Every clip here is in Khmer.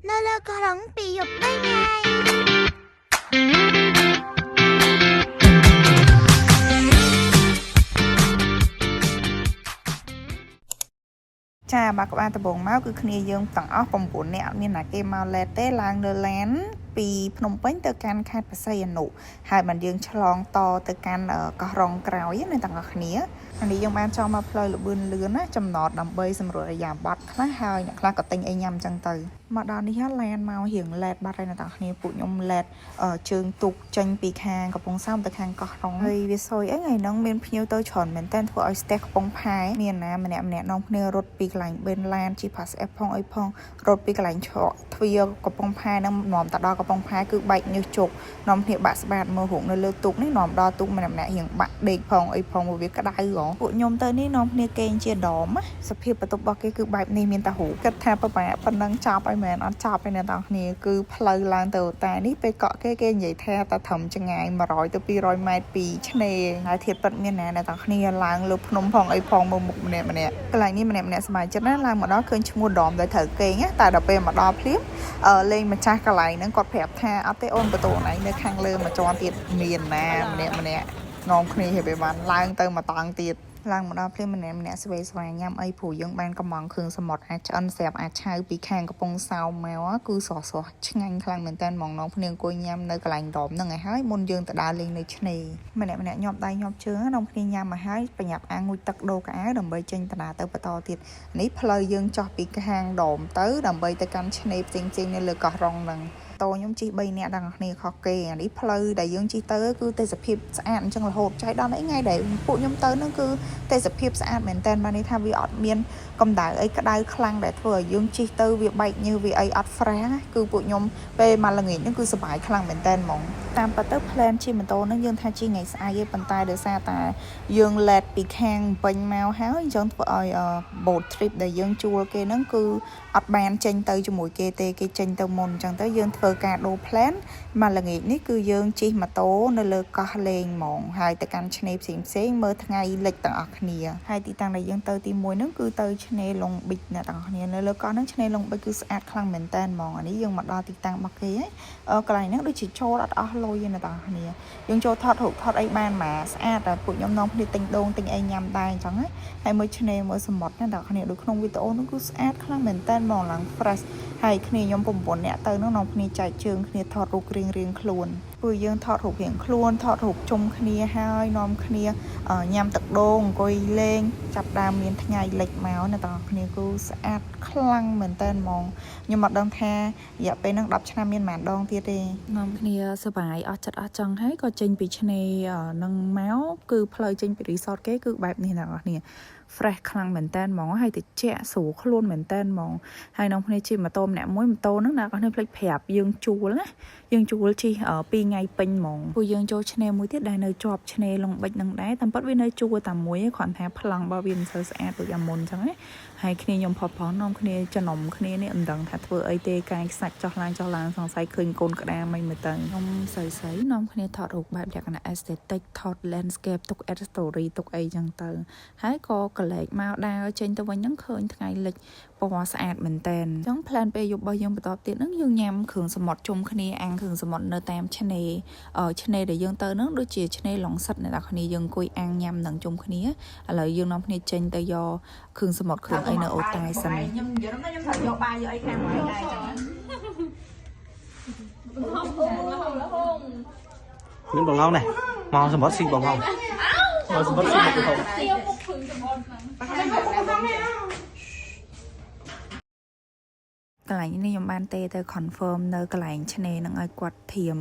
แล้วก็ร้องปีหยบได้ไงចាបាទក្បាលដំបងមកគឺគ្នាយើងទាំងអស់9នាក់អត់មានណាគេមកឡែតទេឡើងលើឡានពីភ្នំពេញទៅកាន់ខេត្តបរសៃអនុហើយបានយើងឆ្លងតទៅកាន់កោះរងក្រោយណាទាំងអស់គ្នានេះយើងបានចង់មកផ្លូវលបឿនលឿនណាចំណតដើម្បីសម្រួលអាយ៉ាប័តខ្លះហើយអ្នកខ្លះក៏ទិញអីញ៉ាំអញ្ចឹងទៅមកដល់នេះឡានមករៀងឡែតបាត់ហើយអ្នកទាំងគ្នាពួកខ្ញុំឡែតជើងទូកចេញពីខាងកំពង់សោមទៅខាងកោះរងហើយវាសយអីថ្ងៃហ្នឹងមានភ្ញៀវទៅច្រើនមែនតើធ្វើឲ្យស្ទះកំពង់ផែមានណាម្នាក់នាំគ្នារត់ពីកន្លែងបេនឡានជីផាសអេផងអីផងរត់ពីកន្លែងឆក់ទ្វារកំពង់ផែហ្នឹងនាំទៅដល់កំពង់ផែគឺបែកញើសជុកនាំគ្នាបាក់ស្បាតមើលរូបនៅលើទូកនេះនាំដល់ទូកម្នាក់រៀងបាក់ដេកផងអីផងវាក្តៅហ៎ពួកខ្ញុំទៅនេះនាំគ្នាគេងជាដមសភាពបន្ទប់របស់គេគឺបែបនេះមានតែរូបគិតថាប្រហែលប៉ុណ្ណឹងចប់ហើយមែនអត់ចប់ទេអ្នកនរគ្នាគឺផ្លូវឡើងទៅតែនេះពេលកក់គេនិយាយថាតែត្រឹមចង្ងាយ100ទៅ200ម៉ែត្រពីឆ្នេរហើយធៀបពិតមានណាអ្នកនរគ្នាឡើងលើភ្នំផងអីផងមើលមុខម្នាក់កន្លែងនេះម្នាក់សប្បាយចិត្តណាឡើងមកដល់ឃើញឈ្មោះដមដោយត្រូវគេងតែដល់ពេលមកដល់ភ្លាមលេងម្ចាស់កន្លែងហ្នឹងគាត់ប្រាប់ថាអត់ទេអូនបន្ទោណឯងនៅខាងលើមួយជាន់ទៀតមានណាម្នាក់នាំគ្នាឲ្យបានឡើងទៅមកតង់ទៀតឡើងមកដល់ភ្លាមម្នាក់ស្វែញ៉ាំអីព្រោះយើងបានកំងគ្រឿងសមុទ្រអាចឆ្អិនស្រាប់អាចឆៅពីខាងកំពង់សោមមកគឺស្រស់ឆ្ងាញ់ខ្លាំងមែនតើហ្មងនងភ្នៀងអង្គុយញ៉ាំនៅកន្លែងដមហ្នឹងហើយមុនយើងទៅដើរលេងនៅឆ្នេរម្នាក់ញាប់ដៃញាប់ជើងនងភ្នៀងញ៉ាំមកហើយប្រញាប់អាងងូចទឹកដូរកៅអៅដើម្បីចេញតាទៅបន្តទៀតនេះផ្លូវយើងចោះពីខាងដមទៅដើម្បីទៅកាន់ឆ្នេរផ្សេងនៅលើកោះរងហ្នឹងតោខ្ញុំជិះ3នាក់ដល់គ្នាខុសគេអានេះផ្លូវដែលយើងជិះទៅគឺទេសភាពស្អាតអញ្ចឹងរហូតចៃដល់ថ្ងៃដែលពួកខ្ញុំទៅហ្នឹងគឺទេសភាពស្អាតមែនតើបានន័យថាវាអត់មានកម្ដៅអីក្ដៅខ្លាំងដែលធ្វើឲ្យយើងជិះទៅវាបែកញើសវាអីអត់ fresh គឺពួកខ្ញុំពេលមកល្ងាចហ្នឹងគឺសុបាយខ្លាំងមែនតើហ្មងតាមពិតទៅ plan ជិះម៉ូតូហ្នឹងយើងថាជិះថ្ងៃស្អែកទេប៉ុន្តែដោយសារតែយើង let ពីខាងពេញមកហើយអញ្ចឹងធ្វើឲ្យ boat trip ដែលយើងជួលគេហ្នឹងគឺអត់បានចេញទៅជាមួយគេទេគេចេញទៅមុនអញ្ចឹងទៅយើងធ្វើការដូរ plan មកល្ងាចនេះគឺយើងជិះម៉ូតូនៅលើកោះលេងហ្មងហើយទៅកាន់ឆ្នេរផ្សេងមើលថ្ងៃលិចទាំងអស់គ្នាហើយទីតាំងដែលយើងទៅទី1ហ្នឹងគឺទៅឆ្នេរឡុងប៊ីចអ្នកទាំងអស់គ្នានៅលើកោះហ្នឹងឆ្នេរឡុងប៊ីចគឺស្អាតខ្លាំងមែនតើហ្មងអានេះយើងមកដល់ទីតាំងរបស់គេហើយកន្លែងហ្នឹងដូចជាចូលអត់អស់លុយទេអ្នកទាំងអស់គ្នាយើងចូលថតរូបថតអីបានមកស្អាតតែពួកខ្ញុំនាំគ្នាទិញដូងទិញអីញ៉ាំដែរអញ្ចឹងហើយមើលឆ្នេរមើលសមុទ្រអ្នកទាំងអស់គ្នាដូចក្នុងវីដេអូហ្នឹងគឺស្អាតខ្លាំងមែនតើហ្មងឡើង fresh ហើយគ្នាខ្ញុំ9នាក់ទៅហ្នឹងនាំគ្នាចែកជើងគ្នាថតរូបរៀងខ្លួនពួកយើងថតរូបរៀងខ្លួនថតរូបជុំគ្នាហើយនាំគ្នាញ៉ាំទឹកដូងអង្គុយលេងចាប់ដើមមានថ្ងៃលិចមកណាបងប្អូនគ្នាគឺស្អាតខ្លាំងមែនតើហ្មងខ្ញុំអត់ដឹងថារយៈពេលហ្នឹង10ឆ្នាំមានប៉ុន្មានដងទៀតទេនាំគ្នាសប្បាយអស់ចិត្តអស់ចង់ហើយក៏ចេញពីឆ្នេរនឹងមកគឺផ្លូវចេញពី resort គេគឺបែបនេះអ្នកនរគ្នាfresh ខ្លាំងមែនតើហ្មងហើយតិចស្រួលខ្លួនមែនតើហ្មងហើយនំគ្នាជិះម៉ូតូម្នាក់មួយម៉ូតូហ្នឹងអ្នកនរគ្នាភ្លេចប្រាប់យើងជួលណាយើងជួលជិះ2ថ្ងៃពេញហ្មងពួកយើងចូលឆ្នេរមួយទៀតដែលនៅជាប់ឆ្នេរឡុងប៊ិចហ្នឹងដែរតាមពិតវានៅជួលតែមួយគ្រាន់តែប្លង់របស់វាមិនសូវស្អាតដូចអាមុនអញ្ចឹងណាហើយគ្នាខ្ញុំផុសនាំគ្នាចំណុំគ្នានេះមិនដឹងថាធ្វើអីទេកាយខ្សាច់ចុះឡើងសង្ស័យឃើញកូនក្តារមិនមើលទៅខ្ញុំស្រីនាំគ្នាថតរូបបែបលក្ខណៈ aesthetic ថត landscape ទុក ad story ទុកអីអញ្ចឹងទៅហើយក៏កលែកមកដើរចេញទៅវិញហ្នឹងឃើញថ្ងៃលិចពណ៌ស្អាតមែនតើអញ្ចឹង plan ពេលយប់របស់យើងបន្តទៀតហ្នឹងយើងញ៉ាំគ្រឿងសមុទ្រជុំគ្នាអាំងគ្រឿងសមុទ្រនៅតាមឆ្នេរដែលយើងទៅហ្នឹងដូចជាឆ្នេរឡុងសិតអ្នកនរគ្នាយើងអង្គុយអាំងញ៉ាំនឹងជុំគ្នាឥឡូវយើងនាំគ្នាចេញទៅយកគ្រឿងសមុទ្រគ្រឿងអីនៅអូតាយសិនខ្ញុំនិយាយដល់ខ្ញុំត្រូវយកបាយយកអីខាងមួយដែរអញ្ចឹងមានបងឡងនេះមកសម្បត្តិស៊ីបងឡងមកសម្បត្តិស៊ីមកទៅហូបកន្លែងនេះខ្ញុំបានទេទៅ confirm នៅកន្លែងឆ្នេរនឹងឲ្យគាត់ធៀម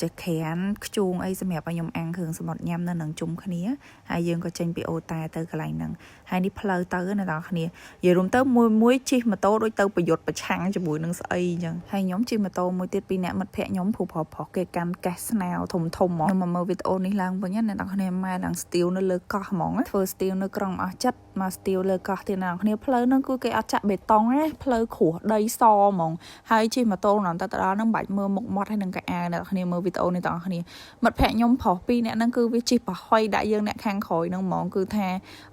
ចេះក្រានខ្ជូងអីសម្រាប់ឲ្យខ្ញុំអាំងគ្រឿងសមុទ្រញ៉ាំនៅនឹងជុំគ្នាហើយយើងក៏ចេញពីអូតាទៅកន្លែងហ្នឹងហើយនេះផ្លូវទៅណាបងប្អូននិយាយរួមទៅមួយជិះម៉ូតូដូចទៅប្រយុទ្ធប្រឆាំងជាមួយនឹងស្អីអញ្ចឹងហើយខ្ញុំជិះម៉ូតូមួយទៀតពីអ្នកមិត្តភ័ក្ដិខ្ញុំព្រោះប្រុសគេកាន់កេះស្នាវធំហ្មងខ្ញុំមកមើលវីដេអូនេះឡើងវិញណាបងប្អូនម៉ែឡើងស្ទៀវនៅលើកោះហ្មងធ្វើស្ទៀវនៅក្រុងអស់ចិត្ត មកស្ទីលលើកោះទៀតណាគ្នាផ្លូវហ្នឹងគឺគេអត់ចាក់បេតុងណាផ្លូវគ្រោះដីសហ្មងហើយជិះម៉ូតូដល់ទៅដល់ហ្នឹងបាច់មើលមុខមាត់ហើយនឹងកាអាវអ្នកគ្នាមើលវីដេអូនេះទាំងគ្នាមិត្តភក្តិខ្ញុំប្រុសពីរអ្នកហ្នឹងគឺវាជិះប្រហុយដាក់យើងអ្នកខាងក្រោយហ្នឹងហ្មងគឺថា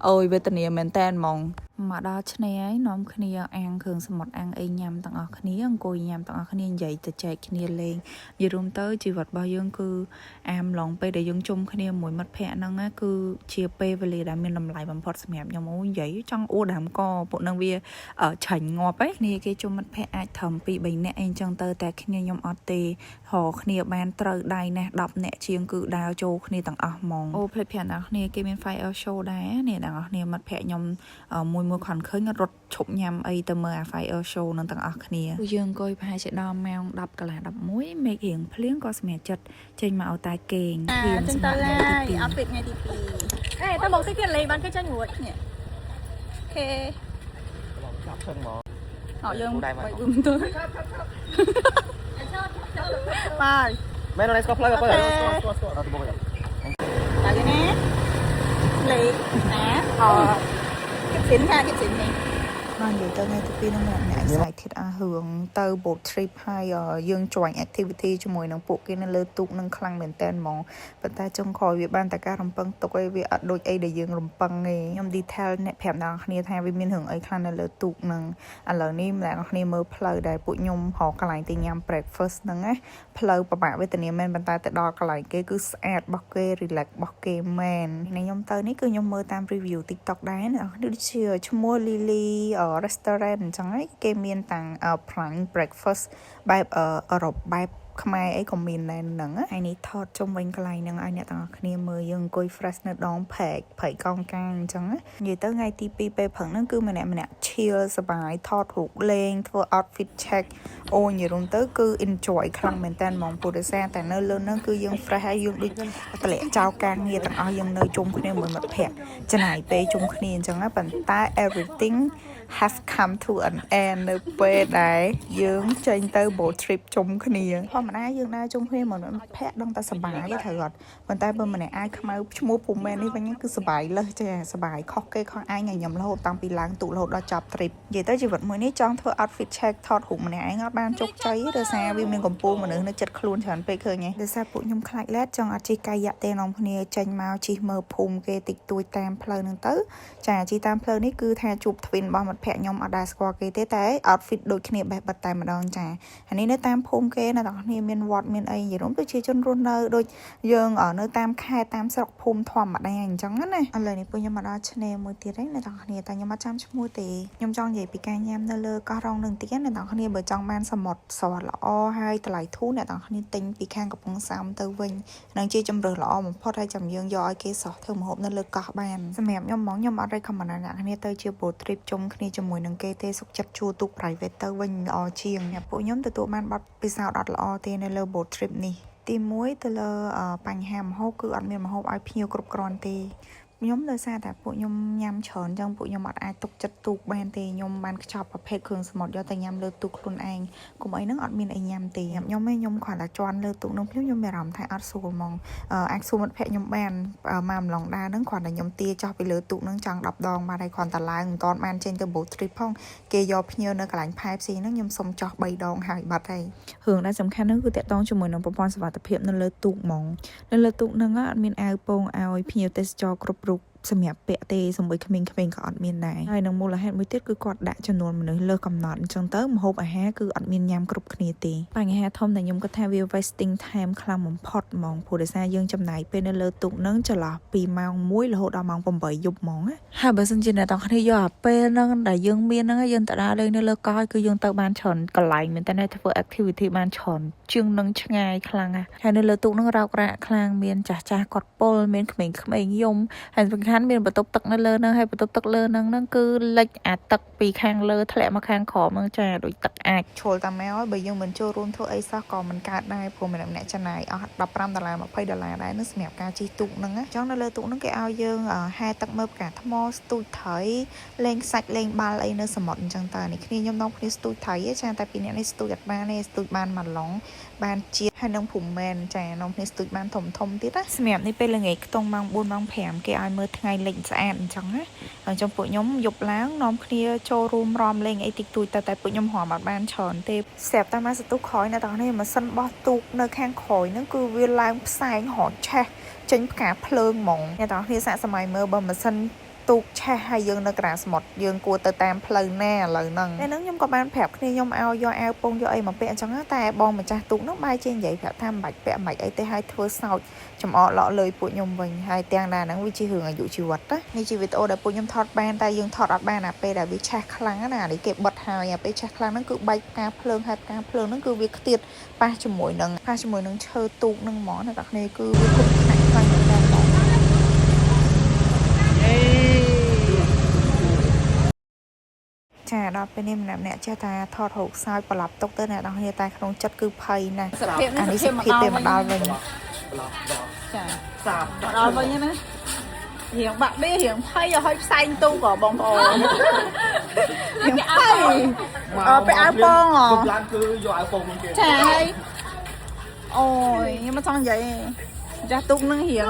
អូយវេទនាមែនតើហ្មងមកដល់ឆ្នេរហើយនាំគ្នាអាំងគ្រឿងសមុទ្រអាំងអីញ៉ាំទាំងអស់គ្នាអង្គុយញ៉ាំទាំងអស់គ្នានិយាយទៅចែកគ្នាលេងនិយាយរួមទៅជីវិតរបស់យើងគឺអាមឡងពេលដែលយើងជុំគ្នាមួយមិត្តភក្តិហ្នឹងគឺជាពេលវេលាដែលមានតម្លៃបំផុតសម្រាប់ខ្ញុំអូនិយាយចង់អួតដើមកពួកនឹងវាឆាញ់ងាប់ហ្នឹងគ្នាគេជុំមិត្តភក្តិអាចត្រឹម2 3នាក់អីចឹងទៅតែគ្នាខ្ញុំអត់ទេរកគ្នាបានត្រូវដៃណាស់10នាក់ជាងគឺដើរចូលគ្នាទាំងអស់ហ្មងអូភ្លេចប្រាប់អ្នកគ្នាគេមាន fire show ដែរនេះទាំងអស់គ្នាមិត្តភក្តិខ្ញុំមួយខនឃើញរត់ឈប់ញ៉ាំអីទៅមើលអា fire show នឹងទាំងអស់គ្នាយើងអង្គុយប្រហែលជាដល់ម៉ោង10កន្លះ11មេឃរៀងភ្លៀងក៏សម្រាប់ចិត្តចេញមកឲ្យតែគេងព្រៀងសម្រាប់ថ្ងៃទី2 អត់ពេកថ្ងៃទី2អេតើមកតិចទៀតលេងបានគេចាញ់រួចនេះអូខេចាប់ឈឹងមកអត់យើងបាយវឹមទៅបាយមែននៅស្គាល់ផ្លូវក៏ទៅស្គាល់អត់ទៅមកទៅបាយណាលេងណាគិតសិននេះបាននិយាយទៅថ្ងៃទី2ហ្នឹងម្នាក់ excited រឿងទៅ boat trip ហើយយើង join activity ជាមួយនឹងពួកគេនៅលើទូកនឹងខ្លាំងមែនតើហ្មងប៉ុន្តែចុងក្រោយវាបានតែការរំពឹងទុកឲ្យវាអត់ដូចអីដែលយើងរំពឹងទេខ្ញុំ detail អ្នកប្រាប់ដល់គ្នាថាវាមានរឿងអីខ្លាំងនៅលើទូកហ្នឹងឥឡូវនេះម្នាក់គ្នាមើលផ្លូវដែលពួកខ្ញុំរកកន្លែងទៅញ៉ាំ breakfast ហ្នឹងណាផ្លូវពិបាកវេទនាមែនប៉ុន្តែទៅដល់កន្លែងគេគឺស្អាតរបស់គេ relax របស់គេមែនខ្ញុំទៅនេះគឺខ្ញុំមើលតាម review TikTok ដែរណាដូចជាឈ្មោះ Lily restaurant អញ្ចឹងហើយគេមានតាំង brunch breakfast បែបអឺរ៉ុបបែបខ្មែរអីក៏មានដែរហ្នឹងហើយនេះថតជុំវិញកន្លែងហ្នឹងឲ្យអ្នកទាំងអស់គ្នាមើលយើងអង្គុយ fresh នៅដងផែកកងកាងអញ្ចឹងនិយាយទៅថ្ងៃទី2ពេលព្រឹកហ្នឹងគឺម្នាក់ chill សប្បាយថតរូបលេងធ្វើ outfit check អូនិយាយរួមទៅគឺ enjoy ខ្លាំងមែនតើហ្មងពុទ្ធសាតែនៅលើហ្នឹងគឺយើង fresh ហើយយើងដូចតម្លាក់ចោលការងារទាំងអស់យើងនៅជុំគ្នាមួយមិត្តភក្តិចំណាយពេលជុំគ្នាអញ្ចឹងប៉ុន្តែ everything has come to an end នៅពេលដែលយើងចេញទៅ boat trip ជុំគ្នាធម្មតាយើងដើរជុំគ្នាមកមិត្តភក្តិដឹងតែសប្បាយត្រូវអត់ប៉ុន្តែបើម្នាក់អាចខ្មៅឈ្មោះពូមែននេះវិញគឺសប្បាយលើសចាសប្បាយខុសគេខុសឯងខ្ញុំរហូតតាំងពីឡើងទូរហូតដល់ចប់ trip និយាយទៅជីវិតមួយនេះចង់ធ្វើ outfit check ថតរូបម្នាក់ឯងអត់បានជោគជ័យដោយសារវាមានកម្ពូលមនុស្សនៅចិត្តខ្លួនច្រើនពេកឃើញទេដោយសារពួកខ្ញុំខ្លាចឡែតចង់អត់ជិះកាយៈទេនាំគ្នាចេញមកជិះមើលភូមិគេតិចតួចតាមផ្លូវហ្នឹងទៅចាជិះតាមផ្លូវនេះគឺថាជួប twin របស់មិត្តភក្តិខ្ញុំអត់ដែលស្គាល់គេទេតែ outfit ដូចគ្នាបេះបិទតែម្ដងចាហើយនេះនៅតាមភូមិគេនៅទាំងគ្នាមានវត្តមានអីនិយាយរួមប្រជាជនរស់នៅដូចយើងនៅតាមខេត្តតាមស្រុកភូមិធម្មតាអញ្ចឹងណាឥឡូវនេះពួកខ្ញុំមកដល់ឆ្នេរមួយទៀតហើយនៅទាំងគ្នាតែខ្ញុំអត់ចាំឈ្មោះទេខ្ញុំចង់និយាយពីការញ៉ាំនៅលើកោះរ៉ុងនឹងទៀតនៅទាំងគ្នាបើចង់បានសមុទ្រស្រស់ល្អហើយតម្លៃធូរអ្នកទាំងគ្នាទិញពីខាងកំពង់សោមទៅវិញនឹងជាជំរើសល្អបំផុតហើយចាំយើងយកឲ្យគេសោះធ្វើម្ហូបនៅលើកោះបានសម្រាប់ខ្ញុំហ្មងខ្ញុំអត់ recommend អ្នកគ្នាទៅជា boat trip ជុំគ្នាជាមួយនឹងគេទេសុខចិត្តជួលទូក private ទៅវិញល្អជាងអ្នកពួកខ្ញុំទទួលបានបទពិសោធន៍អត់ល្អទេនៅលើ boat trip នេះទី1ទៅលើបញ្ហាម្ហូបគឺអត់មានម្ហូបឲ្យភ្ញៀវគ្រប់គ្រាន់ទេខ្ញុំដោយសារតែពួកខ្ញុំញ៉ាំច្រើនចឹងពួកខ្ញុំអត់អាចទុកចិត្តទូកបានទេខ្ញុំបានខ្ចប់ប្រភេទគ្រឿងសមុទ្រយកទៅញ៉ាំលើទូកខ្លួនឯងគុំអីហ្នឹងអត់មានអីញ៉ាំទេខ្ញុំគ្រាន់តែជន់លើទូកហ្នឹងខ្ញុំមានអារម្មណ៍ថាអត់ស្រួលហ្មងអាចសួរមិត្តភក្តិខ្ញុំបានមកម្លងដើរហ្នឹងគ្រាន់តែខ្ញុំទាចោះពីលើទូកហ្នឹងចង់10ដងបានហើយគ្រាន់តែឡើងមិនតាន់បានចេញទៅ boat trip ផងគេយកភ្ញៀវនៅកន្លែងផែផ្សេងហ្នឹងខ្ញុំសុំចោះ3ដងហើយបាត់ហើយរឿងដែលសំខាន់ហ្នឹងគឺតាក់ទងជាមួយនឹងប្រព័ន្ធសុវត្ថិភាពនៅលើទូកហ្មងនៅលើទូកហ្នឹងអត់មានអាវពងឲ្យភ្ញៀវទេសចរគ្រប់រូបសម្រាប់ពាក់ទេសម្បីក្មេងៗក៏អត់មានដែរហើយនឹងមូលហេតុមួយទៀតគឺគាត់ដាក់ចំនួនមនុស្សលើសកំណត់អញ្ចឹងទៅម្ហូបអាហារគឺអត់មានញ៉ាំគ្រប់គ្នាទេបញ្ហាធំដែលខ្ញុំគិតថាវា wasting time ខ្លាំងបំផុតហ្មងព្រោះដោយសារយើងចំណាយពេលនៅលើទូកហ្នឹងចន្លោះពីម៉ោង1រហូតដល់ម៉ោង8យប់ហ្មងហើយបើសិនជាអ្នកទាំងគ្នាយកអាពេលហ្នឹងដែលយើងមានហ្នឹងយើងទៅដើរលេងនៅលើកោះគឺយើងទៅបានច្រើនកន្លែងមែនតើធ្វើ activity បានច្រើនជាងនឹងឆ្ងាយខ្លាំងហើយនៅលើទូកហ្នឹងរោគរាក់ខ្លាំងមានចាស់គាត់ពលមានក្មេងៗយំហើយសំខាន់មានបន្ទប់ទឹកនៅលើហ្នឹងហើយបន្ទប់ទឹកលើហ្នឹងគឺលិចអាទឹកពីខាងលើធ្លាក់មកខាងក្រោមហ្នឹងចាដូចទឹកអាចឈុលតាមមកហើយបើយើងមិនចូលរួមធ្វើអីសោះក៏មិនកើតដែរព្រោះម្នាក់ចំណាយអស់$15 $20ដែរនឹងសម្រាប់ការជិះទូកហ្នឹងអញ្ចឹងនៅលើទូកហ្នឹងគេឲ្យយើងហែទឹកមើលផ្កាថ្មស្ទូចត្រីលេងសាច់លេងបាល់អីនៅសមុទ្រអញ្ចឹងតើនេះគ្នាខ្ញុំនាំគ្នាស្ទូចត្រីចាតែពីអ្នកនេះស្ទូចអត់បានទេស្ទូចបានមួយឡុងបានជាតិហើយនឹងភូមិមែនចានាំគ្នាស្ទូចបានធំទៀតណាសម្រាប់នេះពេលល្ងាចខ្ទង់ម៉ោង4ម៉ោង5គេឲ្យមើលថ្ងៃ ngày lệnh xã chẳng á ở trong bộ nhóm dục láng nóm kia cho room rom lên ấy tịch tụi tại bộ nhóm hỏa mặt ban tròn tê xẹp ta mà sẽ túc khói nè tao này mà sân bó tụt nơi khang khói nó cứ viên lang sáng họ che tránh cả phơn mỏng nè tao này sẽ sớm mơ bờ mà sân tục cha hay dương nơi cả một dương của từ tam phơi nè lời nằng nên nếu nhom có ban phèp khi nhom ao pong do ấy mà bẹ chẳng ta bong mà cha tục nó bay trên vậy phèp tham bạch bẹ mạch ấy tê hai thưa sau chấm ọ lọ lời của nhom mình hai tang đà nắng vi chi hưởng ở dụ chi vật á ni chi vịt ô đã của nhom thọt ban ta dương thọt ở ban à pe đã bị cha khlang á nè để ket bật hài à pe cha khlang nó cứ bay ca phơn hai ca phơn nó cứ việc tiệt ba chấm mũi nâng chơi tục nâng mỏ này đặc này cứ việc cũng thành phơi chà đó bên em làm nè cha ta thọt hộp sao và lập tốc tới nè đó hiện tại không chất cứ pay nè anh ấy sẽ khi tiền mà đau mình chà đau bao nhiêu nữa hiện bạn đi hiện pay rồi hơi xanh tu của bông hồ hiện payไปเอาโป้งเหรอ ร้านคือโยไอโฟนมันเก่ง chà hay ôi nhưng mà xong vậy cha tung nó hiện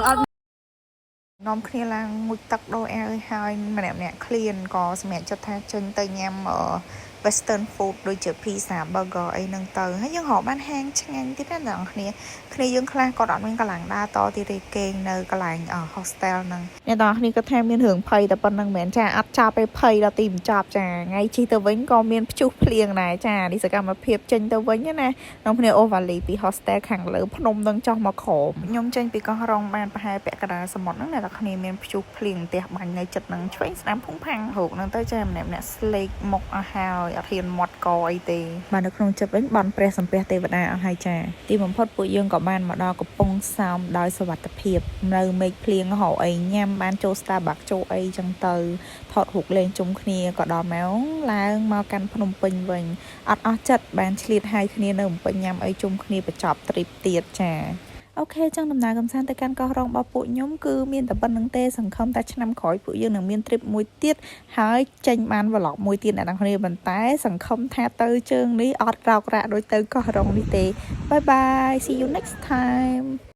nôm kia là một tắc đô eo hai mà nè clean có mẹ cho tha chân tay nhâm ở Western food ដូចជា pizza burger អីហ្នឹងទៅហើយយើងរកបានហាងឆ្ងាញ់ទៀតណាបងប្អូនគ្នាយើងខ្លះក៏អត់មានកន្លែងដើរតទីទេគេងនៅកន្លែង hostel ហ្នឹងអ្នកទាំងគ្នាក៏ថាមានរឿងភ័យតែប៉ុណ្្នឹងមែនចាអត់ចាប់ឲ្យភ័យដល់ទីបញ្ចប់ចាថ្ងៃជិះទៅវិញក៏មានព្យុះភ្លៀងដែរចានេះសកម្មភាពចេញទៅវិញណាបងប្អូនអូវ៉ាលីពី hostel ខាងលើភ្នំនឹងចុះមកក្រោមខ្ញុំចេញពីកោះរ៉ុងបានប្រហែលពាក់កណ្ដាលសមុទ្រហ្នឹងអ្នកទាំងគ្នាមានព្យុះភ្លៀងផ្ទះបាញ់នៅចិត្តហ្នឹងឆ្វេងស្ដាំភុងផាំងហូកហ្នឹងទៅចាម្នាក់ស្លេកមុខអស់ហើយអត់ហ៊ានមាត់កអីទេបាទនៅក្នុងចិត្តវិញបនព្រះសំពះទេវតាអស់ហើយចាទីបំផុតពួកយើងក៏បានមកដល់កំពង់សោមដោយសុវត្ថិភាពនៅមេឃភ្លៀងហៅអីញ៉ាំបានចូល Starbucks ចូលអីចឹងទៅថតរូបលេងជុំគ្នាក៏ដល់ម៉ោងឡើងមកកាន់ភ្នំពេញវិញអត់អស់ចិត្តបានឆ្លៀតហើយគ្នានៅភ្នំពេញញ៉ាំអីជុំគ្នាបញ្ចប់ទ្រីបទៀតចាអូខេចឹងដំណើរកំសាន្តទៅកាន់កោះរ៉ុងរបស់ពួកខ្ញុំគឺមានតែប៉ុណ្្នឹងទេសង្ឃឹមថាឆ្នាំក្រោយពួកយើងនឹងមានទ្រីបមួយទៀតហើយចេញបាន vlog មួយទៀតអ្នកនរគ្នាប៉ុន្តែសង្ឃឹមថាទៅជើងនេះអត់រោករាក់ដូចទៅកោះរ៉ុងនេះទេ Bye bye see you next time